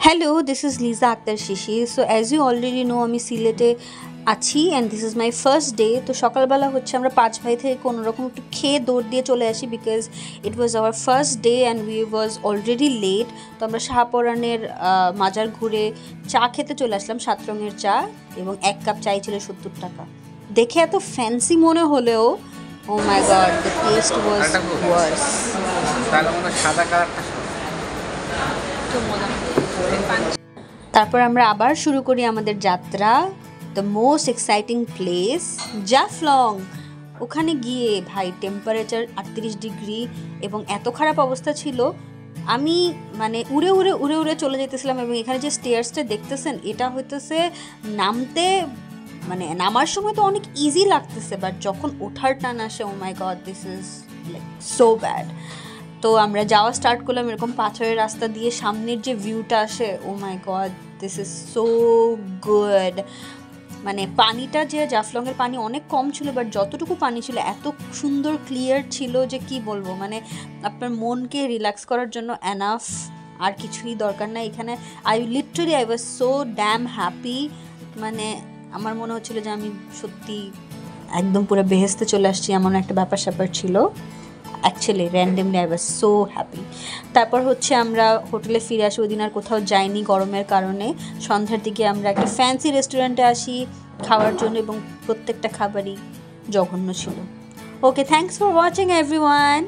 Hello, this is Lisa Akhtar Shishi. So as you already know, আমি সিলেটে আছি and this is my first day. তো সকালবেলা হচ্ছে আমরা 5 ভাই থেকে কোনোরকম একটু খেয়ে দৌড় দিয়ে চলে আসি because it was our first day and we was already late. তো আমরা শাহপরানের মাজার ঘুরে চা খেতে চলে আসলাম, 7 রঙের চা, এবং 1 কাপ চাই ছিল 70 টাকা। দেখে এত ফ্যান্সি মনে হলেও ও মাই গড, দ্য টেস্ট ওয়াজ ওয়ার্স। তারপর আমরা আবার শুরু করি আমাদের যাত্রা। The most exciting place Jaflong. ওখানে গিয়ে ভাই টেম্পারেচার 38 ডিগ্রি এবং এত খারাপ অবস্থা ছিল, আমি মানে উড়ে উড়ে উড়ে উড়ে চলে যেতেছিলাম। এবং এখানে যে স্টেয়ার্সটা দেখতেছেন, এটা হইতেছে নামতে, মানে নামার সময় তো অনেক ইজি লাগতেছে, বাট যখন ওঠার টান আসে, oh my god, this is like so bad. তো আমরা যাওয়া স্টার্ট করলাম এরকম পাথরের রাস্তা দিয়ে, সামনের যে ভিউটা আসে, oh my god, this is so good. মানে পানিটা, যে জাফলংয়ের পানি অনেক কম ছিল, বাট যতটুকু পানি ছিল এত সুন্দর ক্লিয়ার ছিল যে কি বলবো, মানে আপনার মনকে রিল্যাক্স করার জন্য এনাফ, আর কিছুই দরকার নাই এখানে। I was so dam happy. মানে আমার মনে হচ্ছিল যে আমি সত্যি একদম পুরো বেহেস্তে চলে আসছি, এমন একটা ব্যাপার স্যাপার ছিল। Actually randomly I was so happy. তারপর হচ্ছে আমরা হোটেলে ফিরে আসি। ওই দিন আর কোথাও যাইনি গরমের কারণে। সন্ধ্যার দিকে আমরা একটা ফ্যান্সি রেস্টুরেন্টে আসি খাওয়ার জন্য, এবং প্রত্যেকটা খাবারই জঘন্য ছিল। ওকে, থ্যাংকস ফর ওয়াচিং এভরিওয়ান।